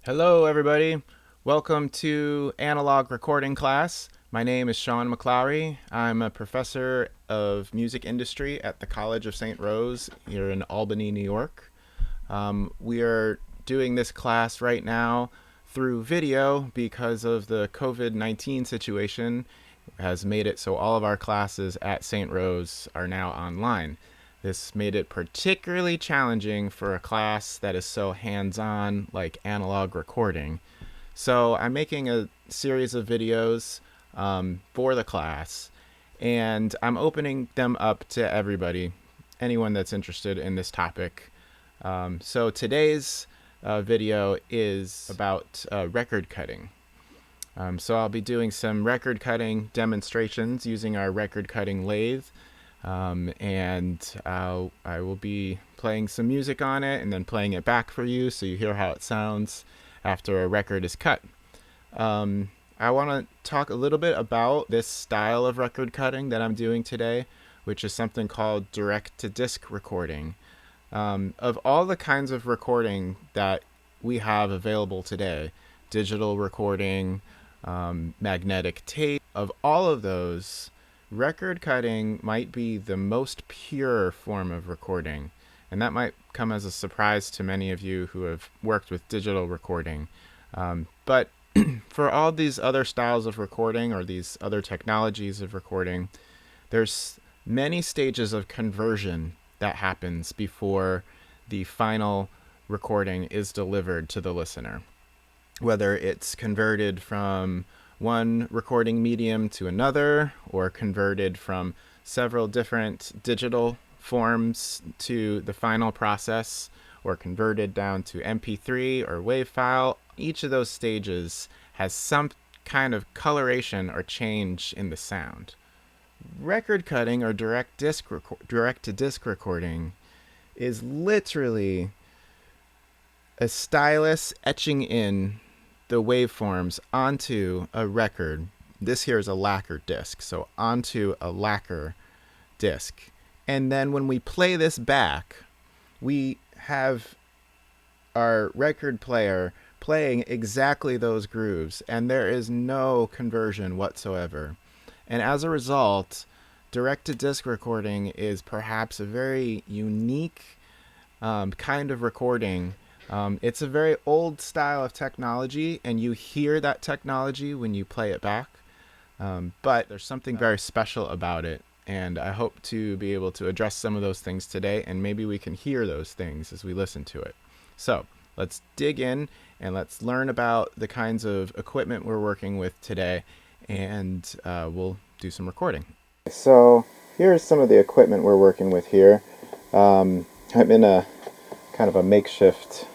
Hello, everybody. Welcome to Analog Recording Class. My name is Sean McClary. I'm a professor of music industry at the College of St. Rose here in Albany, New York. We are doing this class right now through video because of the COVID-19 situation has made it so all of our classes at St. Rose are now online. This made it particularly challenging for a class that is so hands-on like analog recording. So I'm making a series of videos for the class, and I'm opening them up to everybody, anyone that's interested in this topic. So today's video is about record cutting. So I'll be doing some record cutting demonstrations using our record cutting lathe. And I will be playing some music on it and then playing it back for you so you hear how it sounds after a record is cut. I want to talk a little bit about this style of record cutting that I'm doing today, which is something called direct-to-disc recording. Of all the kinds of recording that we have available today, digital recording, magnetic tape, of all of those, record cutting might be the most pure form of recording, and that might come as a surprise to many of you who have worked with digital recording. But for all these other styles of recording or these other technologies of recording, there's many stages of conversion that happens before the final recording is delivered to the listener. Whether it's converted from one recording medium to another, or converted from several different digital forms to the final process, or converted down to MP3 or WAV file, each of those stages has some kind of coloration or change in the sound. Record cutting or direct-to-disc recording is literally a stylus etching in the waveforms onto a record. This here is a lacquer disc, so onto a lacquer disc. And then when we play this back, we have our record player playing exactly those grooves, and there is no conversion whatsoever. And as a result, direct-to-disc recording is perhaps a very unique kind of recording. It's a very old style of technology, and you hear that technology when you play it back. But there's something very special about it, and I hope to be able to address some of those things today, and maybe we can hear those things as we listen to it. So let's dig in and let's learn about the kinds of equipment we're working with today, and we'll do some recording. So here's some of the equipment we're working with here. I'm in a kind of a makeshift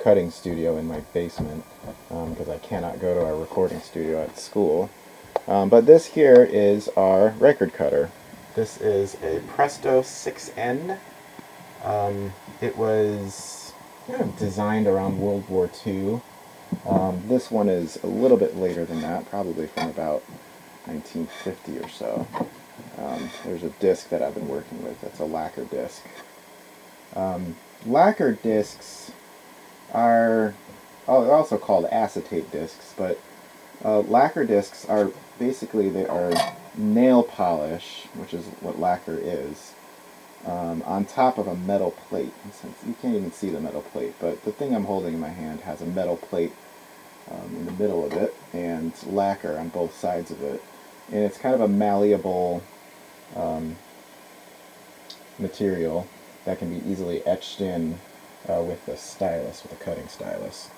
cutting studio in my basement, because I cannot go to our recording studio at school. But this here is our record cutter. This is a Presto 6N. It was designed around World War II. This one is a little bit later than that, probably from about 1950 or so. There's a disc that I've been working with. That's a lacquer disc. Lacquer discs are also called acetate discs, but lacquer discs are basically, they are nail polish, which is what lacquer is, on top of a metal plate. Since you can't even see the metal plate, but the thing I'm holding in my hand has a metal plate in the middle of it, and lacquer on both sides of it. And it's kind of a malleable material that can be easily etched in with a stylus, with a cutting stylus.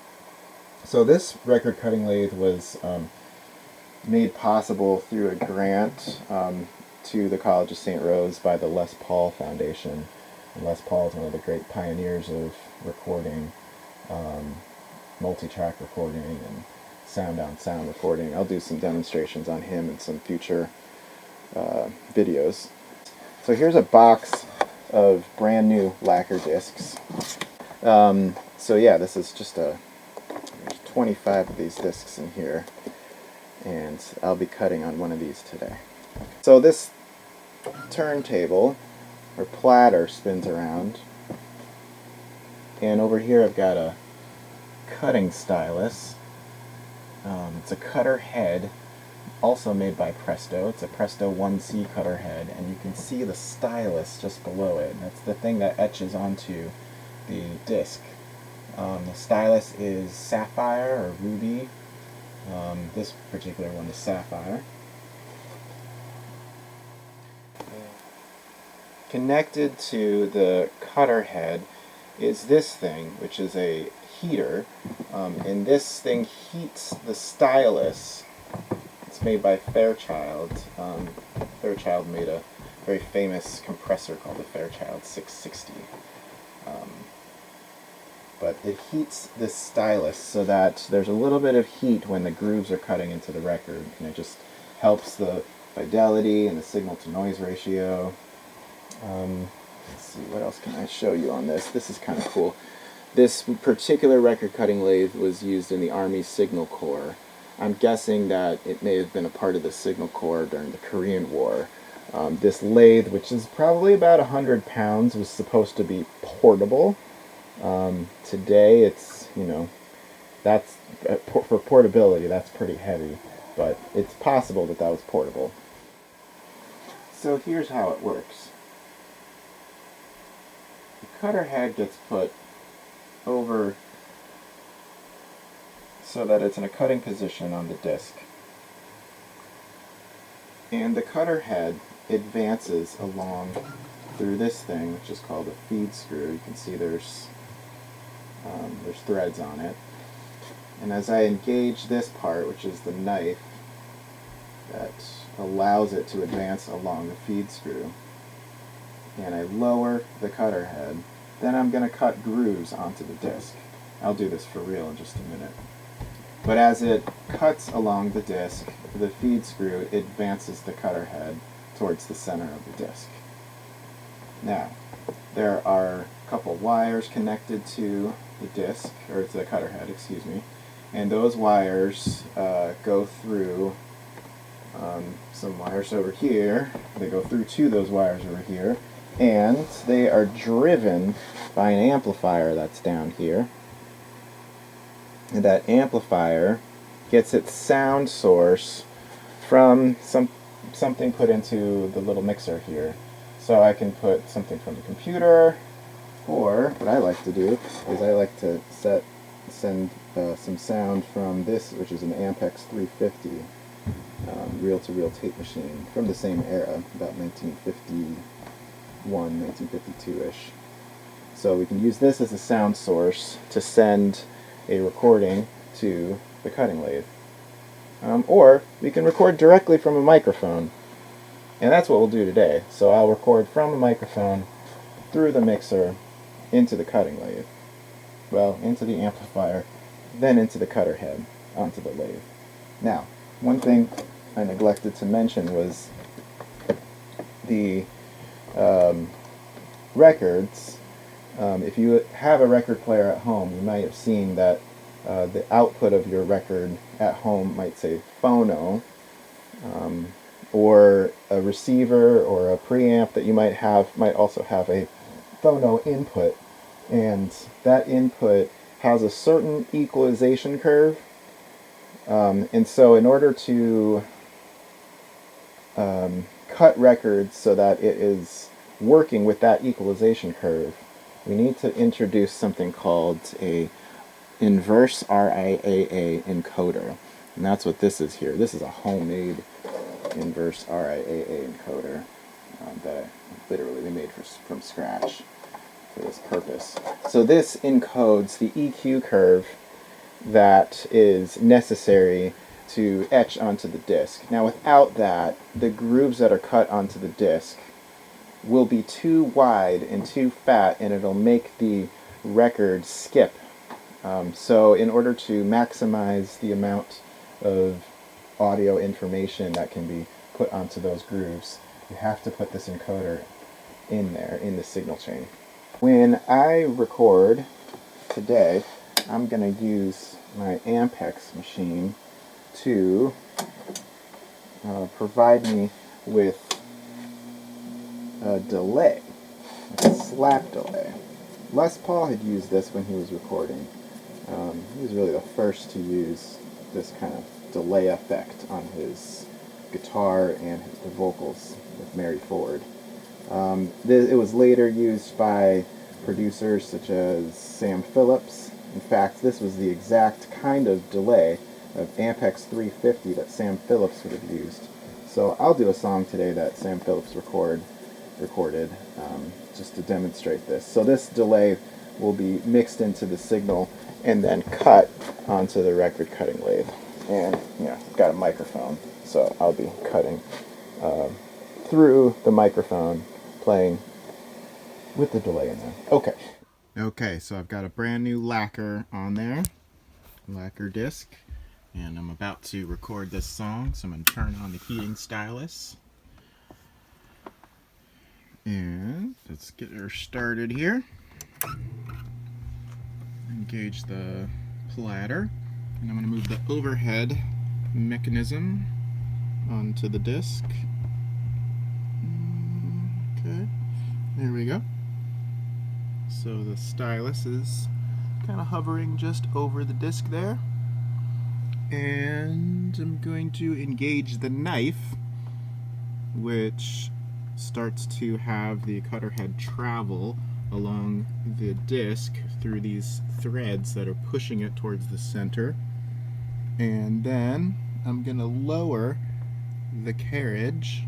So this record cutting lathe was made possible through a grant to the College of St. Rose by the Les Paul Foundation. And Les Paul is one of the great pioneers of recording, multi-track recording and sound-on-sound recording. I'll do some demonstrations on him in some future videos. So here's a box of brand new lacquer discs. So yeah, this is just there's 25 of these discs in here, and I'll be cutting on one of these today. So this turntable or platter spins around, and over here I've got a cutting stylus. It's a cutter head, also made by Presto. It's a Presto 1C cutter head, and you can see the stylus just below it. That's the thing that etches onto the disc. The stylus is sapphire or ruby. This particular one is sapphire. Connected to the cutter head is this thing, which is a heater, and this thing heats the stylus. It's made by Fairchild. Fairchild made a very famous compressor called the Fairchild 660. But it heats this stylus so that there's a little bit of heat when the grooves are cutting into the record, and it just helps the fidelity and the signal-to-noise ratio. Let's see, what else can I show you on this? This is kind of cool. This particular record cutting lathe was used in the Army Signal Corps. I'm guessing that it may have been a part of the Signal Corps during the Korean War. This lathe, which is probably about 100 pounds, was supposed to be portable. Today it's, that's, for portability, that's pretty heavy, but it's possible that that was portable. So here's how it works. The cutter head gets put over so that it's in a cutting position on the disc. And the cutter head advances along through this thing, which is called a feed screw. You can see there's threads on it. And as I engage this part, which is the knife that allows it to advance along the feed screw, and I lower the cutter head, then I'm going to cut grooves onto the disc. I'll do this for real in just a minute. But as it cuts along the disc, the feed screw advances the cutter head towards the center of the disc. Now, there are a couple wires connected to the disc, or to the cutter head, excuse me, and those wires go through some wires over here. They go through to those wires over here, and they are driven by an amplifier that's down here. And that amplifier gets its sound source from something put into the little mixer here. So I can put something from the computer, or what I like to do is I like to send some sound from this, which is an Ampex 350 reel-to-reel tape machine from the same era, about 1951, 1952-ish. So we can use this as a sound source to send a recording to the cutting lathe. Or we can record directly from a microphone, and that's what we'll do today. So I'll record from a microphone through the mixer into the cutting lathe. Well, into the amplifier, then into the cutter head, onto the lathe. Now, one thing I neglected to mention was the records. If you have a record player at home, you might have seen that the output of your record at home might say phono, or a receiver or a preamp that you might have might also have a phono input, and that input has a certain equalization curve, and so in order to cut records so that it is working with that equalization curve, we need to introduce something called a inverse RIAA encoder, and that's what this is here. This is a homemade inverse RIAA encoder that literally we made from scratch for this purpose. So this encodes the EQ curve that is necessary to etch onto the disc. Now without that, the grooves that are cut onto the disc will be too wide and too fat, and it'll make the record skip. So in order to maximize the amount of audio information that can be put onto those grooves, you have to put this encoder in there, in the signal chain. When I record today, I'm going to use my Ampex machine to provide me with a delay, like a slap delay. Les Paul had used this when he was recording. He was really the first to use this kind of delay effect on his guitar and the vocals with Mary Ford. It was later used by producers such as Sam Phillips. In fact, this was the exact kind of delay of Ampex 350 that Sam Phillips would have used. So I'll do a song today that Sam Phillips recorded just to demonstrate this. So this delay will be mixed into the signal and then cut onto the record cutting lathe. And I've got a microphone, so I'll be cutting through the microphone, playing with the delay in there. Okay, so I've got a brand new lacquer on there, lacquer disc, and I'm about to record this song, so I'm going to turn on the heating stylus. And let's get her started here. Engage the platter, and I'm going to move the overhead mechanism onto the disc. Okay, there we go. So the stylus is kind of hovering just over the disc there. And I'm going to engage the knife, which starts to have the cutter head travel along the disc through these threads that are pushing it towards the center. And then I'm going to lower the carriage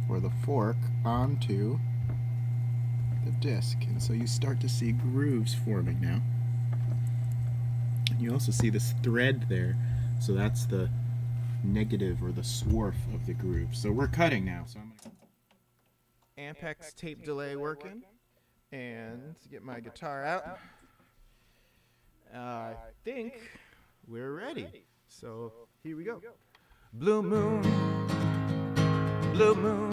or the fork onto the disc, and so you start to see grooves forming now. And you also see this thread there, so that's the negative or the swarf of the groove. So we're cutting now. So I'm going to Ampex tape delay working and get my guitar out. I think we're ready. So here we go. Blue moon, blue moon,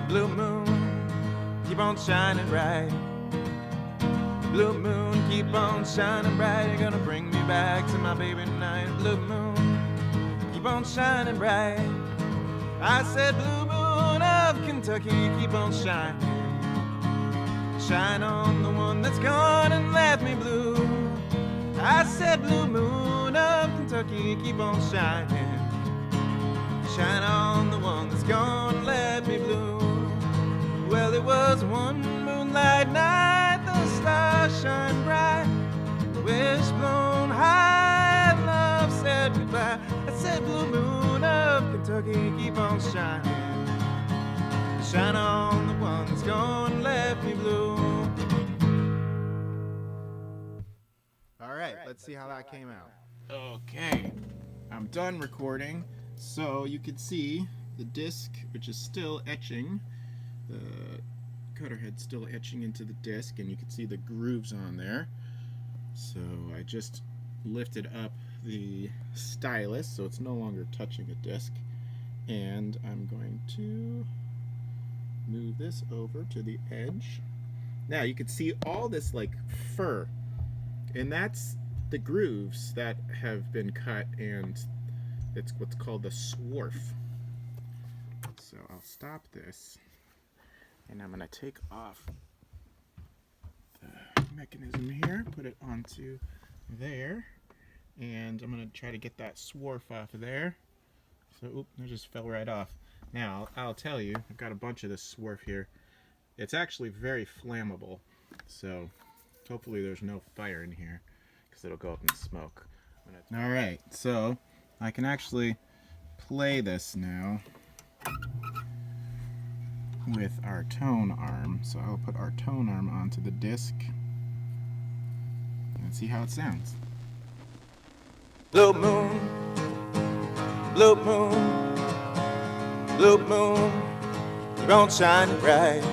blue moon, keep on shining bright. Blue moon, keep on shining bright. You're gonna bring me back to my baby tonight. Blue moon, keep on shining bright. I said blue moon of Kentucky, keep on shining. Shine on the one that's gone and left me blue. I said blue moon of Kentucky, keep on shining. Shine on the one that's gone and left me blue. Well, it was one moonlight night, the stars shine bright, the wish blown high, and love said goodbye. I said blue moon of Kentucky, keep on shining. Shine on the one that's gone and left me blue. Alright, let's see how that came out. Okay, I'm done recording. So you can see the disc, which is still etching, the cutter head still etching into the disc, and you can see the grooves on there. So I just lifted up the stylus so it's no longer touching the disc, and I'm going to move this over to the edge. Now you can see all this like fur, and that's the grooves that have been cut, and it's what's called the swarf. So I'll stop this, and I'm going to take off the mechanism here, put it onto there, and I'm going to try to get that swarf off of there. So, oop, it just fell right off. Now, I'll tell you, I've got a bunch of this swarf here. It's actually very flammable, so hopefully there's no fire in here, because it'll go up in smoke. Alright, so I can actually play this now with our tone arm. So I'll put our tone arm onto the disc and see how it sounds. Blue moon, blue moon, blue moon, keep on shining bright.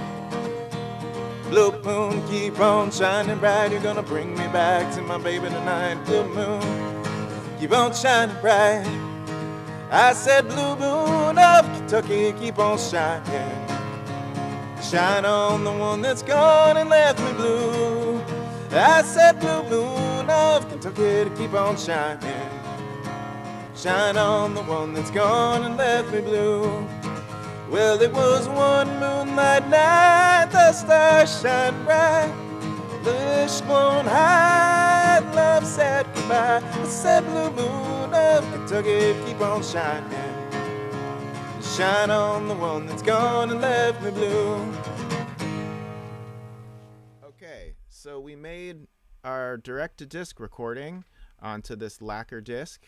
Blue moon, keep on shining bright. You're gonna bring me back to my baby tonight. Blue moon, keep on shining bright. I said blue moon of Kentucky, keep on shining. Shine on the one that's gone and left me blue. I said blue moon of Kentucky, to keep on shining. Shine on the one that's gone and left me blue. Well, it was one moonlight night, the stars shine bright, the wishbone high, love said goodbye. The said blue moon of Kentucky, keep on shining. Shine on the one that's gone and left me blue. Okay, so we made our direct-to-disc recording onto this lacquer disc,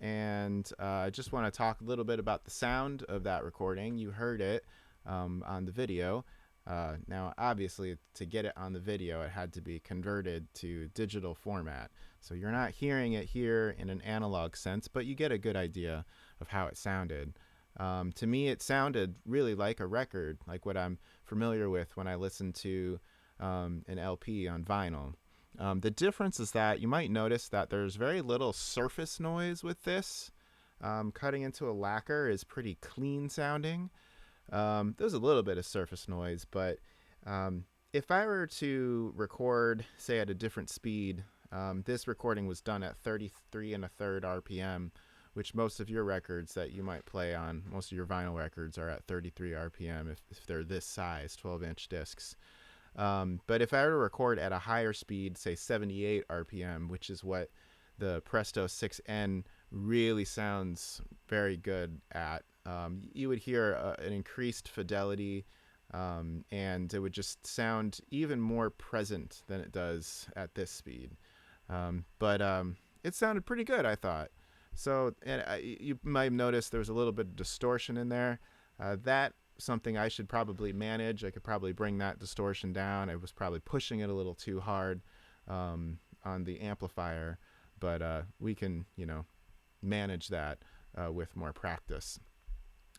and I just want to talk a little bit about the sound of that recording. You heard it on the video. Now, obviously, to get it on the video, it had to be converted to digital format. So you're not hearing it here in an analog sense, but you get a good idea of how it sounded. To me, it sounded really like a record, like what I'm familiar with when I listen to an LP on vinyl. The difference is that you might notice that there's very little surface noise with this. Cutting into a lacquer is pretty clean sounding. There's a little bit of surface noise, but if I were to record, say, at a different speed, this recording was done at 33 and a third RPM, which most of your records that you might play on, most of your vinyl records are at 33 RPM if they're this size, 12-inch discs. But if I were to record at a higher speed, say 78 RPM, which is what the Presto 6N really sounds very good at, you would hear an increased fidelity, and it would just sound even more present than it does at this speed. But it sounded pretty good, I thought. So, and you might have noticed there was a little bit of distortion in there. That something I should probably manage. I could probably bring that distortion down. I was probably pushing it a little too hard on the amplifier, but we can, manage that with more practice.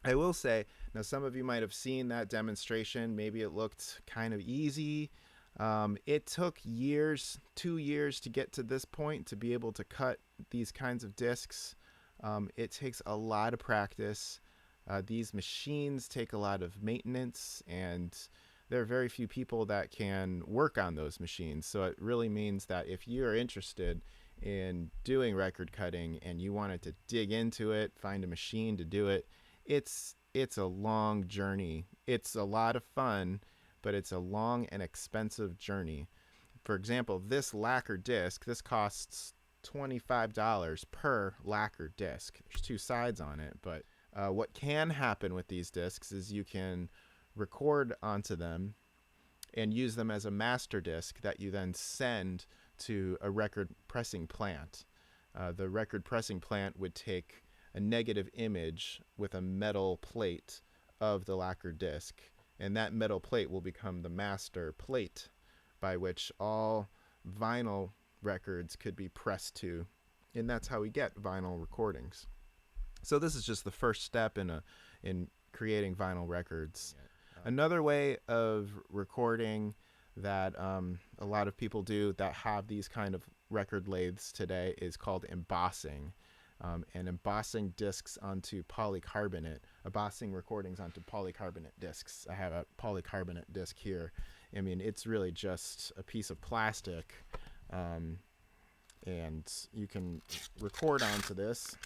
I will say, now some of you might have seen that demonstration. Maybe it looked kind of easy. It took years, 2 years to get to this point to be able to cut these kinds of discs. It takes a lot of practice. These machines take a lot of maintenance, and there are very few people that can work on those machines. So it really means that if you are interested in doing record cutting and you wanted to dig into it, find a machine to do it, it's a long journey. It's a lot of fun, but it's a long and expensive journey. For example, this lacquer disc, this costs $25 per lacquer disc. There's two sides on it, but what can happen with these discs is you can record onto them and use them as a master disc that you then send to a record pressing plant. The record pressing plant would take a negative image with a metal plate of the lacquer disc, and that metal plate will become the master plate by which all vinyl records could be pressed to, and that's how we get vinyl recordings. So this is just the first step in creating vinyl records. Another way of recording that a lot of people do that have these kind of record lathes today is called embossing. And embossing discs onto polycarbonate, embossing recordings onto polycarbonate discs. I have a polycarbonate disc here. I mean, it's really just a piece of plastic, and you can record onto this.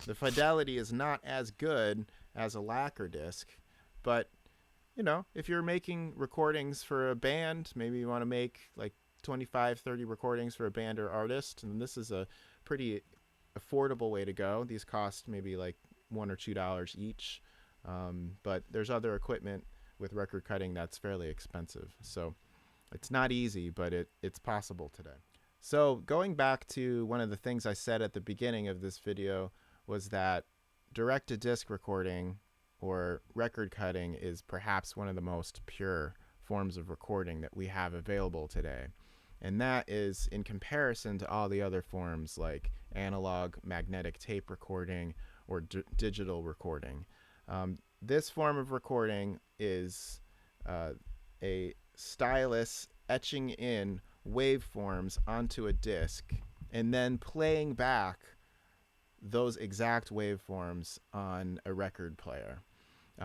The fidelity is not as good as a lacquer disc, but if you're making recordings for a band, maybe you want to make like 25, 30 recordings for a band or artist, and this is a pretty affordable way to go. These cost maybe like $1 or $2 each, but there's other equipment with record cutting that's fairly expensive. So it's not easy, but it's possible today. So going back to one of the things I said at the beginning of this video was that direct-to-disc recording or record cutting is perhaps one of the most pure forms of recording that we have available today. And that is in comparison to all the other forms like analog magnetic tape recording or digital recording. This form of recording is a stylus etching in waveforms onto a disc and then playing back those exact waveforms on a record player.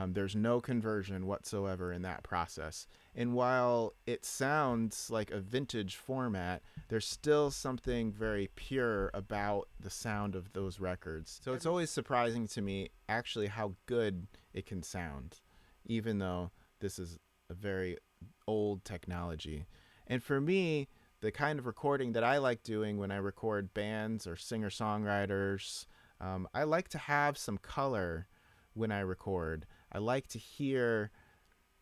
There's no conversion whatsoever in that process. And while it sounds like a vintage format, there's still something very pure about the sound of those records. So it's always surprising to me actually how good it can sound, even though this is a very old technology. And for me, the kind of recording that I like doing when I record bands or singer songwriters, I like to have some color when I record. I like to hear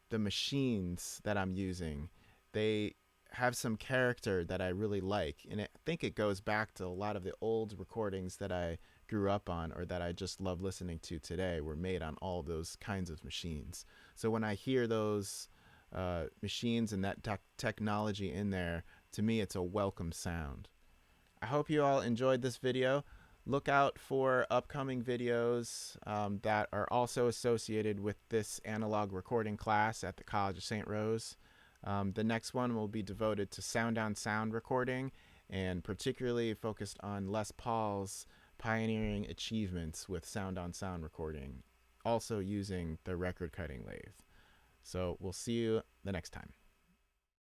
the machines that I'm using. They have some character that I really like. And I think it goes back to a lot of the old recordings that I grew up on or that I just love listening to today were made on all of those kinds of machines. So when I hear those machines and that technology in there, to me, it's a welcome sound. I hope you all enjoyed this video. Look out for upcoming videos that are also associated with this analog recording class at the College of St. Rose. The next one will be devoted to sound on sound recording and particularly focused on Les Paul's pioneering achievements with sound on sound recording, also using the record cutting lathe. So we'll see you the next time.